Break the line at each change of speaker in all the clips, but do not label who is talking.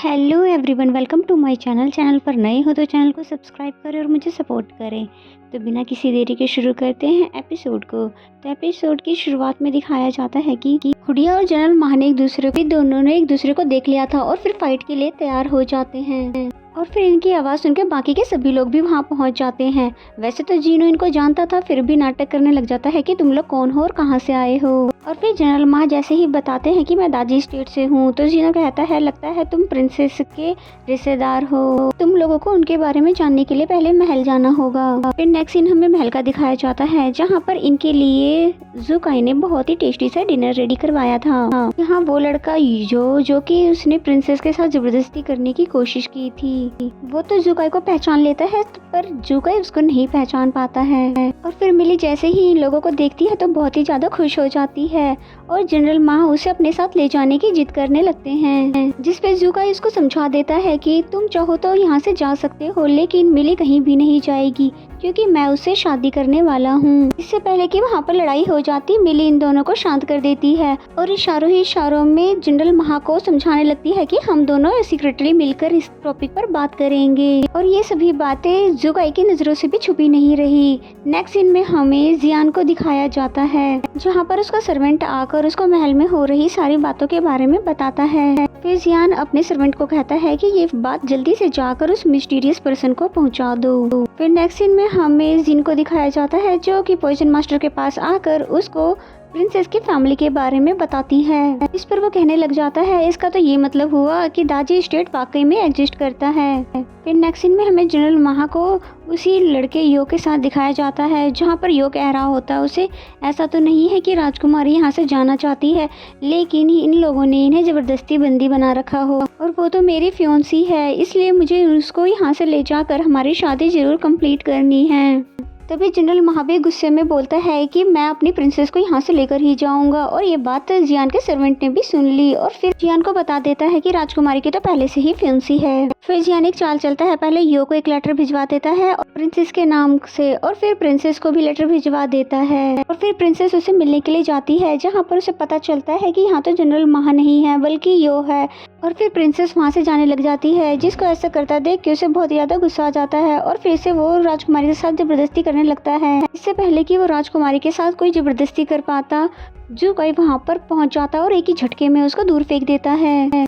Hello everyone, welcome to my channel पर नए हो तो चैनल को सब्सक्राइब करें और मुझे सपोर्ट करें। तो बिना किसी देरी के शुरू करते हैं एपिसोड को। तो एपिसोड की शुरुआत में दिखाया जाता है कि हुडिया और जनरल माह ने दोनों ने एक दूसरे को देख लिया था और फिर फाइट के लिए तैयार हो जाते हैं। और फिर इनकी आवाज़ सुनकर बाकी के सभी लोग भी वहाँ पहुँच जाते हैं। वैसे तो जीनो इनको जानता था, फिर भी नाटक करने लग जाता है कि तुम लोग कौन हो और कहाँ से आए हो। और फिर जनरल माह जैसे ही बताते हैं कि मैं दाजी स्टेट से हूँ, तो जीनो कहता है लगता है तुम प्रिंसेस के रिश्तेदार हो, तुम लोगों को उनके बारे में जानने के लिए पहले महल जाना होगा। फिर नेक्स्ट सीन हमें महल का दिखाया जाता है, जहाँ पर इनके लिए जुकाई ने बहुत ही टेस्टी सा डिनर रेडी करवाया था। यहाँ वो लड़का जो कि उसने प्रिंसेस के साथ जबरदस्ती करने की कोशिश की थी, वो तो जुकाई को पहचान लेता है, पर जुकाई उसको नहीं पहचान पाता है। और फिर मिली जैसे ही इन लोगों को देखती है तो बहुत ही ज्यादा खुश हो जाती है और जनरल माह उसे अपने साथ ले जाने की जिद करने लगते हैं, जिस पे जुकाई उसको समझा देता है कि तुम चाहो तो यहाँ से जा सकते हो, लेकिन मिली कहीं भी नहीं जाएगी क्योंकि मैं उससे शादी करने वाला हूँ। इससे पहले कि वहाँ पर लड़ाई हो जाती, मिली इन दोनों को शांत कर देती है और इशारों ही इशारों में जनरल माह को समझाने लगती है कि हम दोनों सीक्रेटली मिलकर इस टॉपिक पर बात करेंगे। और ये सभी बातें जुकाई की नजरों से भी छुपी नहीं रही। नेक्स्ट सीन में हमें जियान को दिखाया जाता है, जहाँ पर उसका सर्वेंट आकर उसको महल में हो रही सारी बातों के बारे में बताता है। फिर जियान अपने सर्वेंट को कहता है कि ये बात जल्दी से जाकर उस मिस्टीरियस पर्सन को पहुंचा दो। फिर नेक्स्ट सीन में हमें जिन को दिखाया जाता है, जो कि पॉइजन मास्टर के पास आकर उसको प्रिंसेस की फैमिली के बारे में बताती है। इस पर वो कहने लग जाता है इसका तो ये मतलब हुआ कि दाजी स्टेट वाकई में एग्जिस्ट करता है। फिर नेक्स्ट सीन में हमें जनरल माह को उसी लड़के यो के साथ दिखाया जाता है, जहाँ पर यो कह रहा होता है उसे ऐसा तो नहीं है कि राजकुमारी यहाँ से जाना चाहती है, लेकिन इन लोगों ने इन्हें जबरदस्ती बंदी बना रखा हो और वो तो मेरी फियोंसी है, इसलिए मुझे उसको यहाँ से ले जाकर हमारी शादी जरूर कंप्लीट करनी है। तभी जनरल माह भी गुस्से में बोलता है कि मैं अपनी प्रिंसेस को यहाँ से लेकर ही जाऊंगा। और ये बात जियान के सर्वेंट ने भी सुन ली और फिर जियान को बता देता है कि राजकुमारी की तो पहले से ही फियांसी है। फिर जियान एक चाल चलता है, पहले यो को एक लेटर भिजवा देता है और प्रिंसेस के नाम से, और फिर प्रिंसेस को भी लेटर भिजवा देता है। और फिर प्रिंसेस उसे मिलने के लिए जाती है, जहाँ पर उसे पता चलता है कि यहाँ तो जनरल माह नहीं है बल्कि यो है। और फिर प्रिंसेस वहाँ से जाने लग जाती है, जिसको ऐसा करता देख के उसे बहुत ज्यादा गुस्सा आ जाता है और फिर से वो राजकुमारी के साथ जबरदस्ती करने लगता है। इससे पहले कि वो राजकुमारी के साथ कोई जबरदस्ती कर पाता, जुकाई वहाँ पर पहुँच जाता और एक ही झटके में उसको दूर फेंक देता है।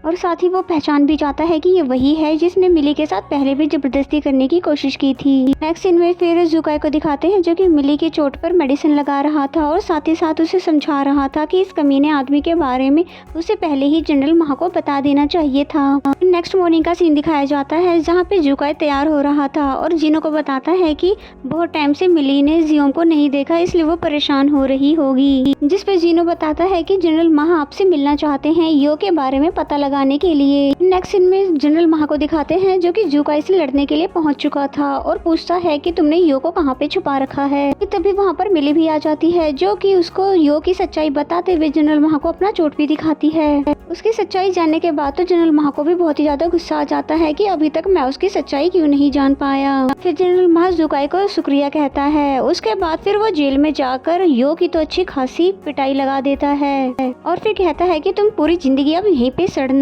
और साथ ही वो पहचान भी जाता है कि ये वही है जिसने मिली के साथ पहले भी जबरदस्ती करने की कोशिश की थी। नेक्स्ट सीन में फिर जुकाई को दिखाते हैं, जो कि मिली की चोट पर मेडिसिन लगा रहा था और साथ ही साथ उसे समझा रहा था कि इस कमीने आदमी के बारे में उसे पहले ही जनरल माह को बता देना चाहिए था। नेक्स्ट मॉर्निंग का सीन दिखाया जाता है, जहाँ पे जुकाई तैयार हो रहा था और जीनो को बताता है कि बहुत टाइम से मिली ने जियोम को नहीं देखा, इसलिए वो परेशान हो रही होगी। जिस पे जीनो बताता है कि जनरल माह आपसे मिलना चाहते हैं यो के बारे में पता लगाने के लिए। नेक्स्ट सीन में जनरल माह को दिखाते हैं, जो कि जुकाई से लड़ने के लिए पहुंच चुका था और पूछता है कि तुमने यो को कहाँ पे छुपा रखा है। तभी वहाँ पर मिली भी आ जाती है, जो कि उसको यो की सच्चाई बताते हुए जनरल माह को अपना चोट भी दिखाती है। उसकी सच्चाई जानने के बाद तो जनरल माह को भी बहुत ही ज्यादा गुस्सा आ जाता है कि अभी तक मैं उसकी सच्चाई क्यों नहीं जान पाया। फिर जनरल माह जुकाई को शुक्रिया कहता है। उसके बाद फिर वो जेल में जाकर यो की तो अच्छी खासी पिटाई लगा देता है और फिर कहता है कि तुम पूरी जिंदगी अब यहीं पे सड़ना।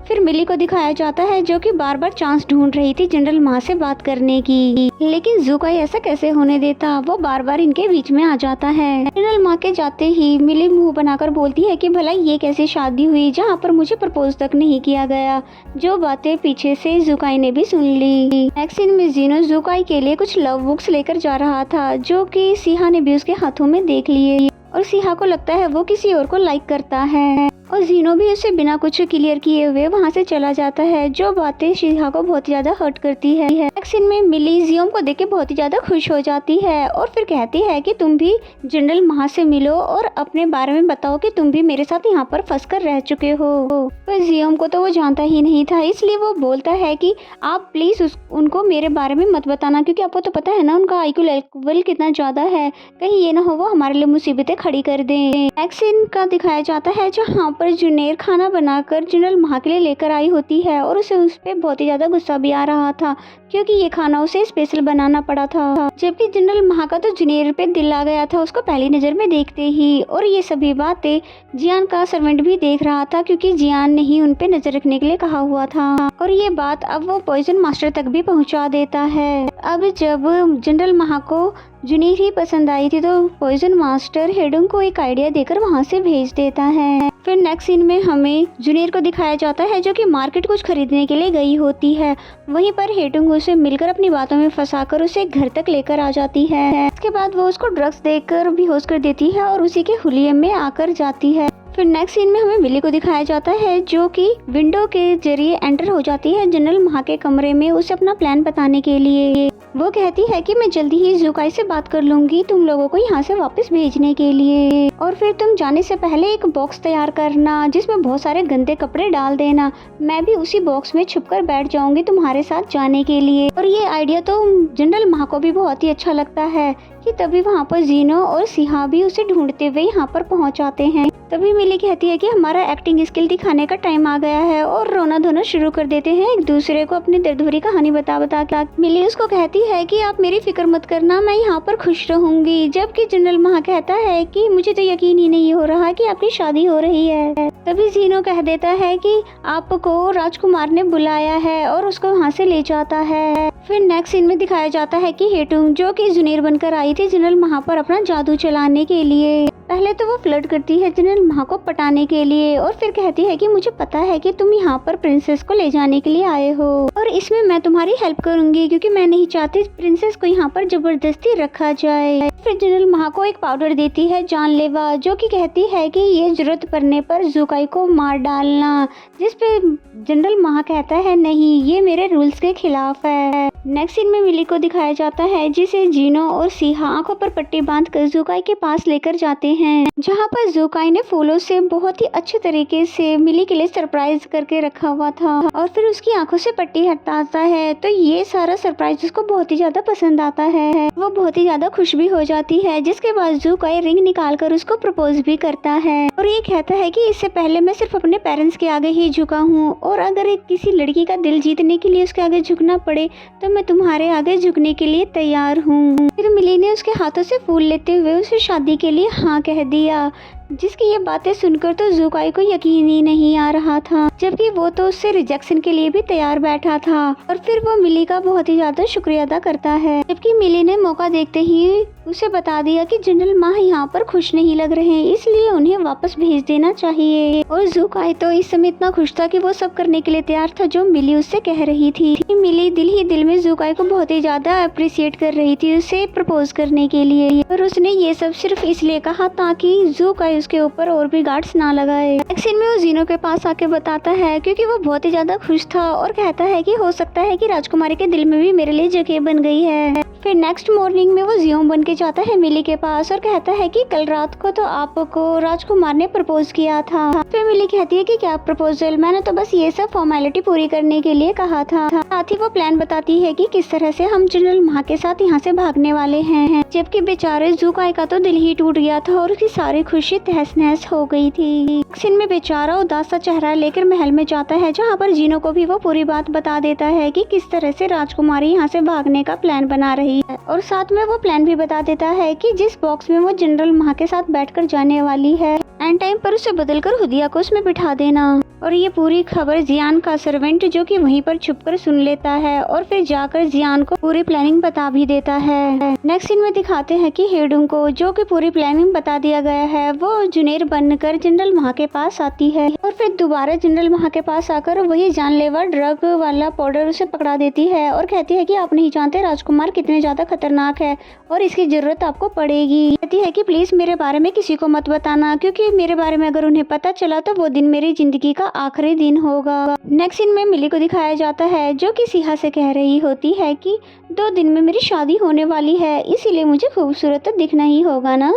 फिर मिली को दिखाया जाता है, जो कि बार बार चांस ढूंढ रही थी जनरल माह से बात करने की, लेकिन जुकाई ऐसा कैसे होने देता, वो बार बार इनके बीच में आ जाता है। जनरल माह के जाते ही मिली मुंह बनाकर बोलती है कि भला ये कैसी शादी हुई जहाँ पर मुझे प्रपोज तक नहीं किया गया, जो बातें पीछे से जुकाई ने भी सुन ली। नेक्स्ट सीन में जीनो जुकाई के लिए कुछ लव बुक्स लेकर जा रहा था, जो कि सिहा ने भी उसके हाथों में देख लिए और सिहा को लगता है वो किसी और को लाइक करता है और जीनो भी उसे बिना कुछ क्लियर किए हुए वहाँ से चला जाता है, जो बातें सिहा को बहुत ज्यादा हर्ट करती है। नेक्स्ट सीन में मिली जियोम को देख के बहुत ही ज्यादा खुश हो जाती है और फिर कहती है कि तुम भी जनरल माह से मिलो और अपने बारे में बताओ कि तुम भी मेरे साथ यहाँ पर फंस कर रह चुके हो। पर जियोम को तो वो जानता ही नहीं था, इसलिए वो बोलता है कि आप प्लीज उनको मेरे बारे में मत बताना, क्योंकि आपको तो पता है ना उनका IQ लेवल कितना ज्यादा है, कहीं ये ना हो वो हमारे लिए मुसीबतें खड़ी कर दें। नेक्स्ट सीन का दिखाया जाता है, जहाँ पर जुनेर खाना बनाकर जनरल माह के लिए लेकर आई होती है और उस पे बहुत ही ज्यादा गुस्सा भी आ रहा था, क्योंकि ये खाना उसे स्पेशल बनाना पड़ा था। जबकि जनरल महा का तो जुनेर पे दिल आ गया था उसको पहली नज़र में देखते ही, और ये सभी बातें जियान का सर्वेंट भी देख रहा था, क्योंकि जियान ने ही उन पे नजर रखने के लिए कहा हुआ था। और ये बात अब वो पॉइजन मास्टर तक भी पहुंचा देता है। अब जब जनरल महा को जुनेर ही पसंद आई थी तो पॉइजन मास्टर हेडुंग को एक आइडिया देकर वहां से भेज देता है। फिर नेक्स्ट सीन में हमें जुनेर को दिखाया जाता है जो कि मार्केट कुछ खरीदने के लिए गई होती है। वहीं पर हेडुंग उसे मिलकर अपनी बातों में फंसाकर उसे घर तक लेकर आ जाती है। इसके बाद वो उसको ड्रग्स देकर बेहोश कर देती है और उसी के हुलिये में आकर जाती है। फिर नेक्स्ट सीन में हमें मिली को दिखाया जाता है जो कि विंडो के जरिए एंटर हो जाती है जनरल महा के कमरे में उसे अपना प्लान बताने के लिए। वो कहती है कि मैं जल्दी ही ज़ुकाई से बात कर लूंगी तुम लोगों को यहाँ से वापस भेजने के लिए, और फिर तुम जाने से पहले एक बॉक्स तैयार करना जिसमें बहुत सारे गंदे कपड़े डाल देना। मैं भी उसी बॉक्स में छुपकर बैठ जाऊंगी तुम्हारे साथ जाने के लिए। और ये आइडिया तो जनरल महा को भी बहुत ही अच्छा लगता है कि तभी वहाँ पर जीनो और सिहा भी उसे ढूंढते हुए यहाँ पर पहुँच आते हैं। तभी मिली कहती है कि हमारा एक्टिंग स्किल दिखाने का टाइम आ गया है, और रोना धोना शुरू कर देते हैं एक दूसरे को अपनी दर्द भरी कहानी बता बता के। मिली उसको कहती है कि आप मेरी फिक्र मत करना, मैं यहाँ पर खुश रहूंगी। जबकि जनरल महा कहता है कि मुझे तो यकीन ही नहीं हो रहा कि आपकी शादी हो रही है। तभी जीनो कह देता है कि आपको राजकुमार ने बुलाया है और उसको वहाँ से ले जाता है। फिर नेक्स्ट सीन में दिखाया जाता है कि हेटुंग जो कि जुनेर बनकर आई थी जनरल महा पर अपना जादू चलाने के लिए। पहले तो वो फ्लर्ट करती है जनरल महा को पटाने के लिए, और फिर कहती है कि मुझे पता है कि तुम यहाँ पर प्रिंसेस को ले जाने के लिए आए हो और इसमें मैं तुम्हारी हेल्प करूंगी, क्योंकि मैं नहीं चाहती प्रिंसेस को यहाँ पर जबरदस्ती रखा जाए। फिर जनरल महा को एक पाउडर देती है जानलेवा, जो कि कहती है कि ये जरूरत पड़ने पर ज़ुकाई को मार डालना, जिस पे जनरल महा कहता है नहीं, ये मेरे रूल्स के खिलाफ है। नेक्स्ट सीन में मिली को दिखाया जाता है जिसे जीनो और सिहा आंखों पर पट्टी बांधकर ज़ुकाई के पास लेकर जाते हैं, जहां पर ज़ुकाई ने फूलों से बहुत ही अच्छे तरीके से मिली के लिए सरप्राइज करके रखा हुआ था, और फिर उसकी आंखों से पट्टी हटाता है तो ये सारा सरप्राइज उसको बहुत ही ज्यादा पसंद आता है। वो बहुत ही ज्यादा खुश भी हो जाती है, जिसके बाद ज़ुकाई रिंग निकाल कर उसको प्रपोज भी करता है और ये कहता है कि इससे पहले मैं सिर्फ अपने पेरेंट्स के आगे ही झुका हूँ, और अगर किसी लड़की का दिल जीतने के लिए उसके आगे झुकना पड़े तो मैं तुम्हारे आगे झुकने के लिए तैयार हूँ। फिर मिली ने उसके हाथों से फूल लेते हुए उसे शादी के लिए हाँ कह दिया, जिसकी ये बातें सुनकर तो ज़ुकाई को यकीन ही नहीं आ रहा था, जबकि वो तो उससे रिजेक्शन के लिए भी तैयार बैठा था। और फिर वो मिली का बहुत ही ज्यादा शुक्रिया अदा करता है, जबकि मिली ने मौका देखते ही उसे बता दिया कि जनरल महा यहाँ पर खुश नहीं लग रहे हैं, इसलिए उन्हें वापस भेज देना चाहिए। और ज़ुकाई तो इस समय इतना खुश था कि वो सब करने के लिए तैयार था जो मिली उससे कह रही थी। मिली दिल ही दिल में ज़ुकाई को बहुत ही ज्यादा अप्रिशिएट कर रही थी उसे प्रपोज करने के लिए, और उसने ये सब सिर्फ इसलिए कहा ताकि ज़ुकाई उसके ऊपर और भी गार्ड्स ना लगाए। नेक्स्ट सीन में वो जीनो के पास आके बताता है, क्योंकि वो बहुत ही ज्यादा खुश था, और कहता है कि हो सकता है कि राजकुमारी के दिल में भी मेरे लिए जगह बन गई है। फिर नेक्स्ट मॉर्निंग में वो जियोंग बन के जाता है मिली के पास और कहता है कि कल रात को तो आपको राजकुमार ने प्रपोज किया था। फिर मिली कहती है कि क्या प्रपोजल, मैंने तो बस ये सब फॉर्मेलिटी पूरी करने के लिए कहा था। साथ ही वो प्लान बताती है कि किस तरह से हम जनरल महा के साथ यहाँ से भागने वाले हैं, जबकि बेचारे ज़ुकाई का तो दिल ही टूट गया था और उसकी सारी खुशी तहस नहस हो गई थी। सीन में बेचारा उदास सा चेहरा लेकर महल में जाता है, जहाँ पर जीनो को भी वो पूरी बात बता देता है कि किस तरह से राजकुमारी यहाँ से भागने का प्लान बना रही है, और साथ में वो प्लान भी बता देता है कि जिस बॉक्स में वो जनरल महा के साथ बैठकर जाने वाली है, एंड टाइम पर उसे बदलकर हुदिया को उसमें बिठा देना। और ये पूरी खबर जियान का सर्वेंट जो कि वहीं पर छुपकर सुन लेता है और फिर जाकर जियान को पूरी प्लानिंग बता भी देता है। नेक्स्ट सीन में दिखाते हैं कि हेडुंग को, जो कि पूरी प्लानिंग बता दिया गया है, वो जुनेर बनकर जनरल महा के पास आती है और फिर दोबारा जनरल महा के पास आकर वही जानलेवा ड्रग वाला पाउडर उसे पकड़ा देती है और कहती है कि आप नहीं जानते राजकुमार कितने ज्यादा खतरनाक है और इसकी जरूरत आपको पड़ेगी। कहती है कि प्लीज मेरे बारे में किसी को मत बताना, क्योंकि मेरे बारे में अगर उन्हें पता चला तो वो दिन मेरी जिंदगी का आखिरी दिन होगा। नेक्स्ट सीन में मिली को दिखाया जाता है, जो कि सिहा से कह रही होती है कि 2 दिन में मेरी शादी होने वाली है, इसीलिए मुझे खूबसूरत तो दिखना ही होगा ना।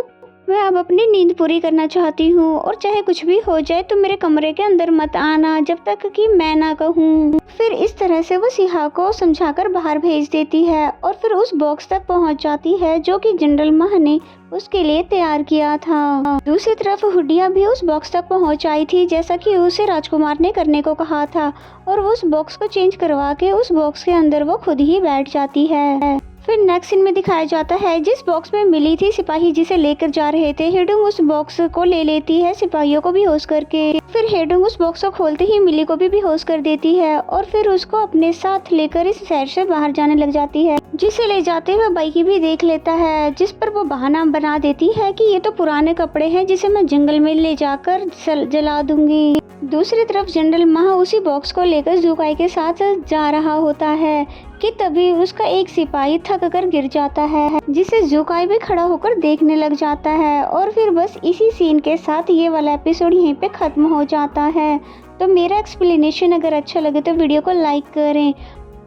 मैं अब अपनी नींद पूरी करना चाहती हूँ और चाहे कुछ भी हो जाए तो मेरे कमरे के अंदर मत आना जब तक कि मैं ना कहूँ। फिर इस तरह से वो सिहा को समझाकर बाहर भेज देती है और फिर उस बॉक्स तक पहुँच जाती है जो कि जनरल माह ने उसके लिए तैयार किया था। दूसरी तरफ हुडिया भी उस बॉक्स तक पहुंच आई थी जैसा कि उसे राजकुमार ने करने को कहा था और वो उस बॉक्स को चेंज करवा के उस बॉक्स के अंदर वो खुद ही बैठ जाती है। फिर नेक्स्ट सीन में दिखाया जाता है जिस बॉक्स में मिली थी सिपाही जिसे लेकर जा रहे थे, हेडुंग उस बॉक्स को ले लेती है सिपाहियों को बेहोश करके। फिर हेडुंग उस बॉक्स को खोलते ही मिली को भी बेहोश कर देती है और फिर उसको अपने साथ लेकर इस शहर से बाहर जाने लग जाती है, जिसे ले जाते हुए बाइकी भी देख लेता है, जिस पर वो बहाना बना देती है कि ये तो पुराने कपड़े हैं जिसे मैं जंगल में ले जाकर जला दूंगी। दूसरी तरफ जनरल माह उसी बॉक्स को लेकर जुकाई के साथ जा रहा होता है कि तभी उसका एक सिपाही थक कर गिर जाता है, जिसे जुकाई भी खड़ा होकर देखने लग जाता है। और फिर बस इसी सीन के साथ ये वाला एपिसोड यहीं पे खत्म हो जाता है। तो मेरा एक्सप्लेनेशन अगर अच्छा लगे तो वीडियो को लाइक करें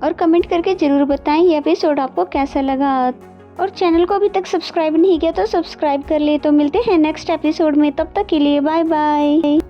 और कमेंट करके ज़रूर बताएं ये एपिसोड आपको कैसा लगा। और चैनल को अभी तक सब्सक्राइब नहीं किया तो सब्सक्राइब कर ले। तो मिलते हैं नेक्स्ट एपिसोड में, तब तक के लिए बाय बाय।